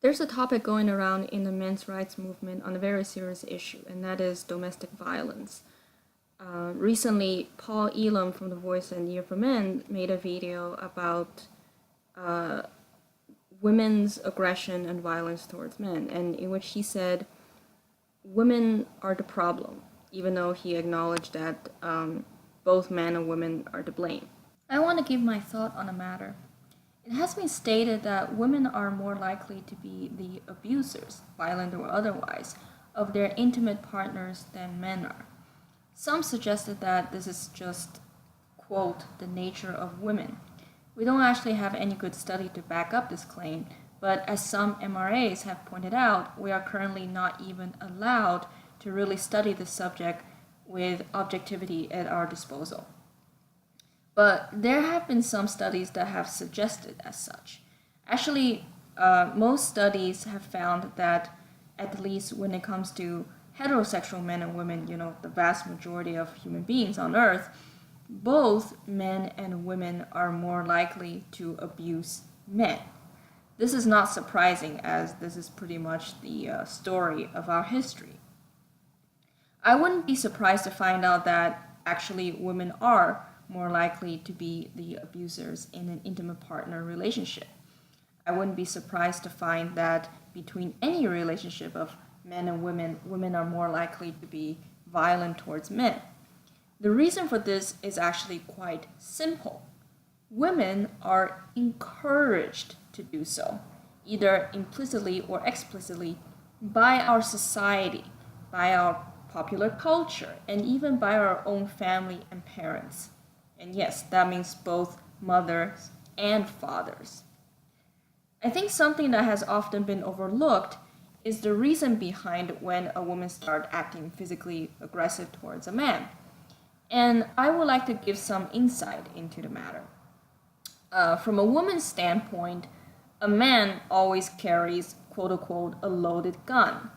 There's a topic going around in the men's rights movement on a very serious issue, and that is domestic violence. Recently, Paul Elam from The Voice and Year for Men made a video about uh, women's aggression and violence towards men, and in which he said women are the problem, even though he acknowledged that both men and women are to blame. I want to give my thought on the matter. It has been stated that women are more likely to be the abusers, violent or otherwise, of their intimate partners than men are. Some suggested that this is just, quote, the nature of women. We don't actually have any good study to back up this claim, but as some MRAs have pointed out, we are currently not even allowed to really study the subject with objectivity at our disposal. But there have been some studies that have suggested as such. Actually, most studies have found that, at least when it comes to heterosexual men and women, the vast majority of human beings on earth, both men and women are more likely to abuse men. This is not surprising, as this is pretty much the story of our history. I wouldn't be surprised to find out that actually women are more likely to be the abusers in an intimate partner relationship. I wouldn't be surprised to find that between any relationship of men and women, women are more likely to be violent towards men. The reason for this is actually quite simple. Women are encouraged to do so, either implicitly or explicitly, by our society, by our popular culture, and even by our own family and parents. And yes, that means both mothers and fathers. I think something that has often been overlooked is the reason behind when a woman starts acting physically aggressive towards a man. And I would like to give some insight into the matter. From a woman's standpoint, a man always carries, quote unquote, a loaded gun.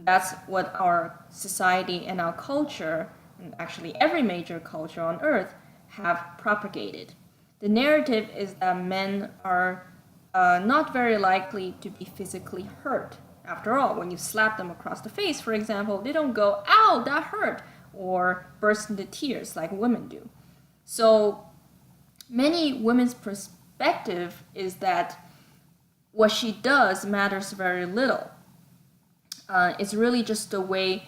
That's what our society and our culture, and actually every major culture on earth, have propagated. The narrative is that men are not very likely to be physically hurt. After all, when you slap them across the face, for example, they don't go, ow, that hurt, or burst into tears like women do. So many women's perspective is that what she does matters very little. It's really just a way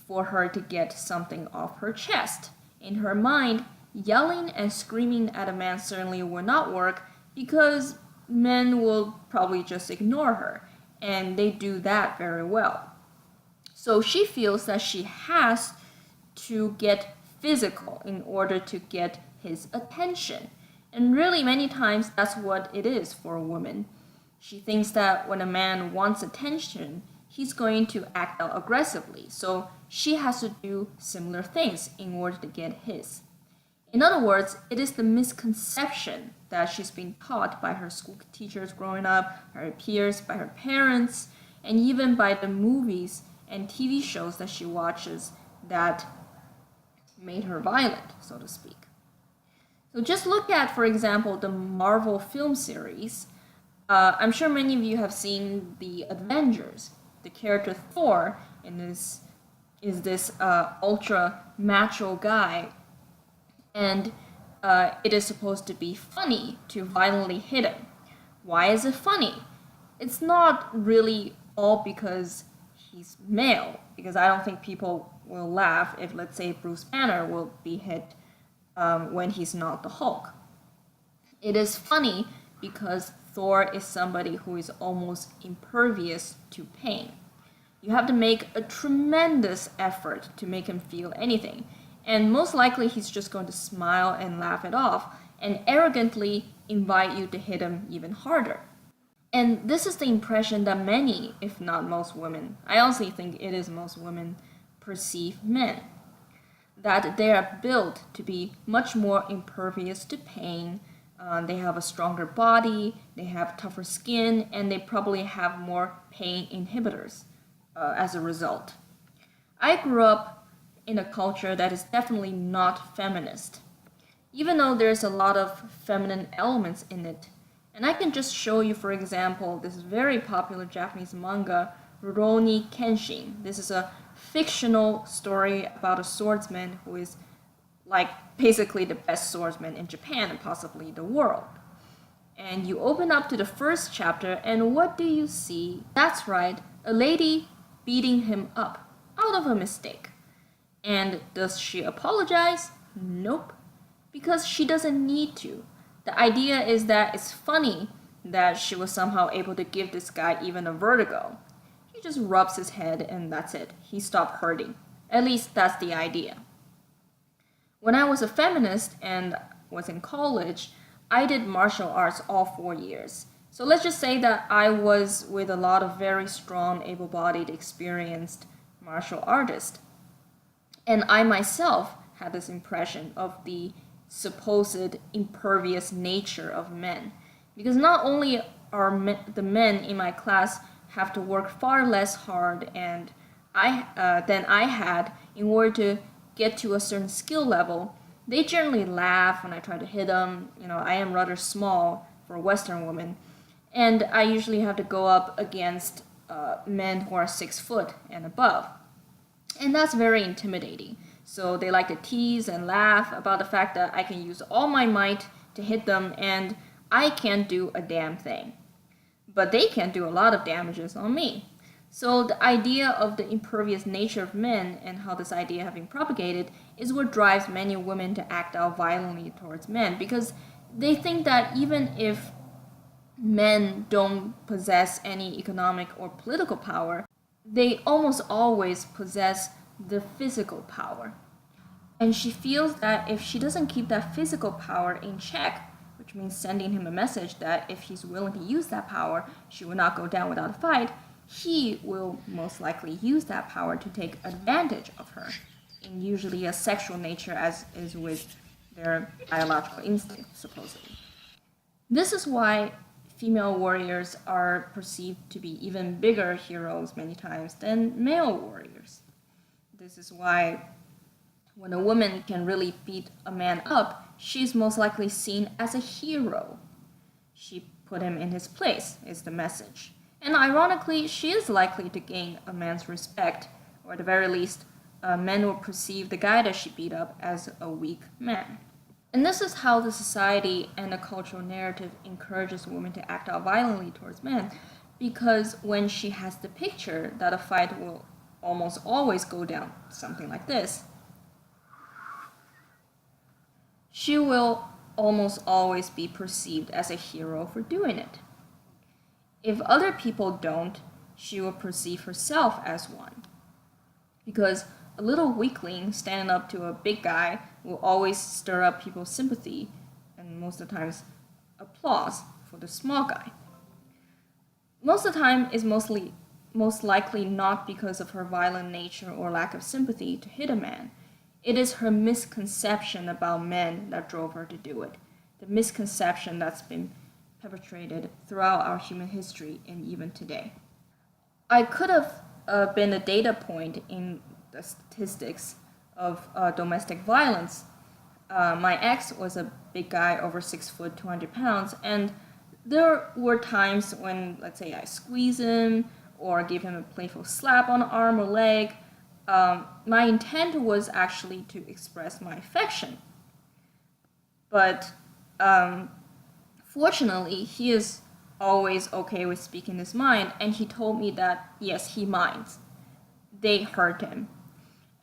for her to get something off her chest. In her mind, yelling and screaming at a man certainly will not work because men will probably just ignore her, and they do that very well. So she feels that she has to get physical in order to get his attention. And really, many times, that's what it is for a woman. She thinks that when a man wants attention, he's going to act out aggressively. So she has to do similar things in order to get his. In other words, it is the misconception that she's been taught by her school teachers growing up, by her peers, by her parents, and even by the movies and TV shows that she watches that made her violent, so to speak. So just look at, for example, the Marvel film series. I'm sure many of you have seen the Avengers. The character Thor is this ultra macho guy, and it is supposed to be funny to violently hit him. Why is it funny? It's not really all because he's male, because I don't think people will laugh if, let's say, Bruce Banner will be hit when he's not the Hulk. It is funny because Thor is somebody who is almost impervious to pain. You have to make a tremendous effort to make him feel anything. And most likely he's just going to smile and laugh it off and arrogantly invite you to hit him even harder. And this is the impression that many, if not most women, I honestly think it is most women, perceive men. That they are built to be much more impervious to pain. They have a stronger body, they have tougher skin, and they probably have more pain inhibitors as a result. I grew up in a culture that is definitely not feminist, even though there's a lot of feminine elements in it. And I can just show you, for example, this very popular Japanese manga, Rurouni Kenshin. This is a fictional story about a swordsman who is like basically the best swordsman in Japan and possibly the world. And you open up to the first chapter, and what do you see? That's right, a lady beating him up out of a mistake. And does she apologize? Nope, because she doesn't need to. The idea is that it's funny that she was somehow able to give this guy even a vertigo. He just rubs his head and that's it. He stopped hurting. At least that's the idea. When I was a feminist and was in college, I did martial arts all 4 years. So let's just say that I was with a lot of very strong, able-bodied, experienced martial artists. And I myself had this impression of the supposed impervious nature of men. Because not only are the men in my class have to work far less hard than I had in order to get to a certain skill level, they generally laugh when I try to hit them. I am rather small for a Western woman, and I usually have to go up against men who are 6 foot and above. And that's very intimidating. So they like to tease and laugh about the fact that I can use all my might to hit them and I can't do a damn thing. But they can do a lot of damages on me. So the idea of the impervious nature of men and how this idea has been propagated is what drives many women to act out violently towards men, because they think that even if men don't possess any economic or political power, they almost always possess the physical power. And she feels that if she doesn't keep that physical power in check, which means sending him a message that if he's willing to use that power, she will not go down without a fight, he will most likely use that power to take advantage of her, in usually a sexual nature, as is with their biological instinct, supposedly. This is why female warriors are perceived to be even bigger heroes many times than male warriors. This is why when a woman can really beat a man up, she's most likely seen as a hero. She put him in his place, is the message. And ironically, she is likely to gain a man's respect, or at the very least, men will perceive the guy that she beat up as a weak man. And this is how the society and the cultural narrative encourages women to act out violently towards men, because when she has the picture that a fight will almost always go down something like this, she will almost always be perceived as a hero for doing it. If other people don't, she will perceive herself as one. Because a little weakling standing up to a big guy will always stir up people's sympathy and most of the times applause for the small guy. Most of the time is most likely not because of her violent nature or lack of sympathy to hit a man. It is her misconception about men that drove her to do it. The misconception that's been perpetrated throughout our human history and even today. I could have been a data point in the statistics of domestic violence. My ex was a big guy, over 6 foot, 200 pounds, and there were times when, let's say, I squeeze him or give him a playful slap on the arm or leg. My intent was actually to express my affection. But fortunately, he is always okay with speaking his mind, and he told me that, yes, he minds. They hurt him.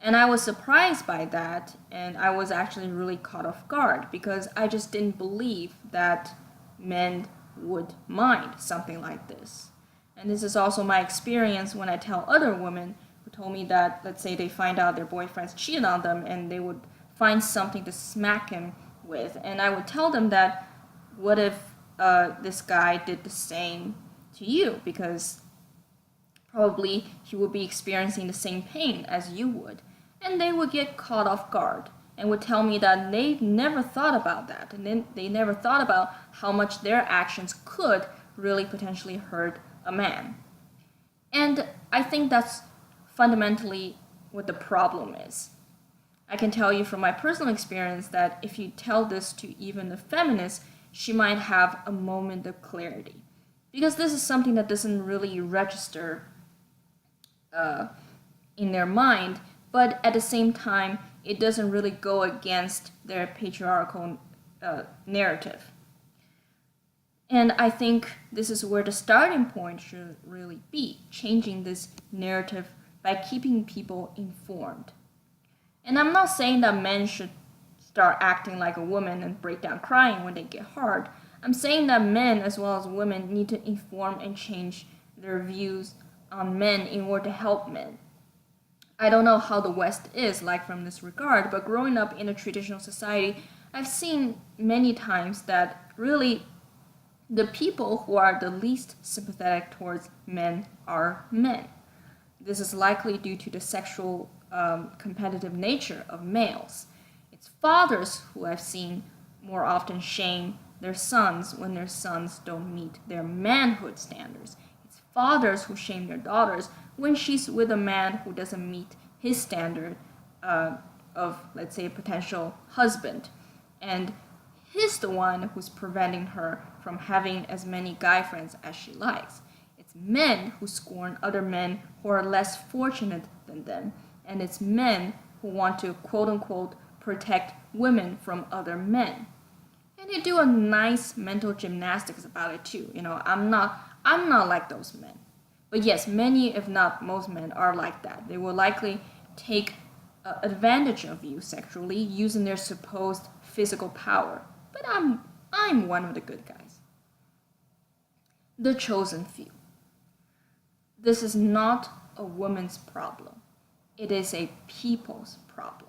And I was surprised by that, and I was actually really caught off guard, because I just didn't believe that men would mind something like this. And this is also my experience when I tell other women who told me that, let's say they find out their boyfriends cheated on them, and they would find something to smack him with. And I would tell them that, what if this guy did the same to you? Because probably he would be experiencing the same pain as you would. And they would get caught off guard and would tell me that they never thought about that. And then they never thought about how much their actions could really potentially hurt a man. And I think that's fundamentally what the problem is. I can tell you from my personal experience that if you tell this to even a feminist, she might have a moment of clarity. Because this is something that doesn't really register in their mind, but at the same time, it doesn't really go against their patriarchal narrative. And I think this is where the starting point should really be, changing this narrative by keeping people informed. And I'm not saying that men should start acting like a woman and break down crying when they get hard. I'm saying that men as well as women need to inform and change their views on men in order to help men. I don't know how the West is like from this regard, but growing up in a traditional society, I've seen many times that really the people who are the least sympathetic towards men are men. This is likely due to the sexual competitive nature of males. It's fathers who I've seen more often shame their sons when their sons don't meet their manhood standards. It's fathers who shame their daughters when she's with a man who doesn't meet his standard of, let's say, a potential husband. And he's the one who's preventing her from having as many guy friends as she likes. It's men who scorn other men who are less fortunate than them. And it's men who want to, quote unquote, protect women from other men. And they do a nice mental gymnastics about it too. I'm not like those men. But yes, many, if not most men, are like that. They will likely take advantage of you sexually using their supposed physical power. But I'm one of the good guys. The chosen few. This is not a woman's problem. It is a people's problem.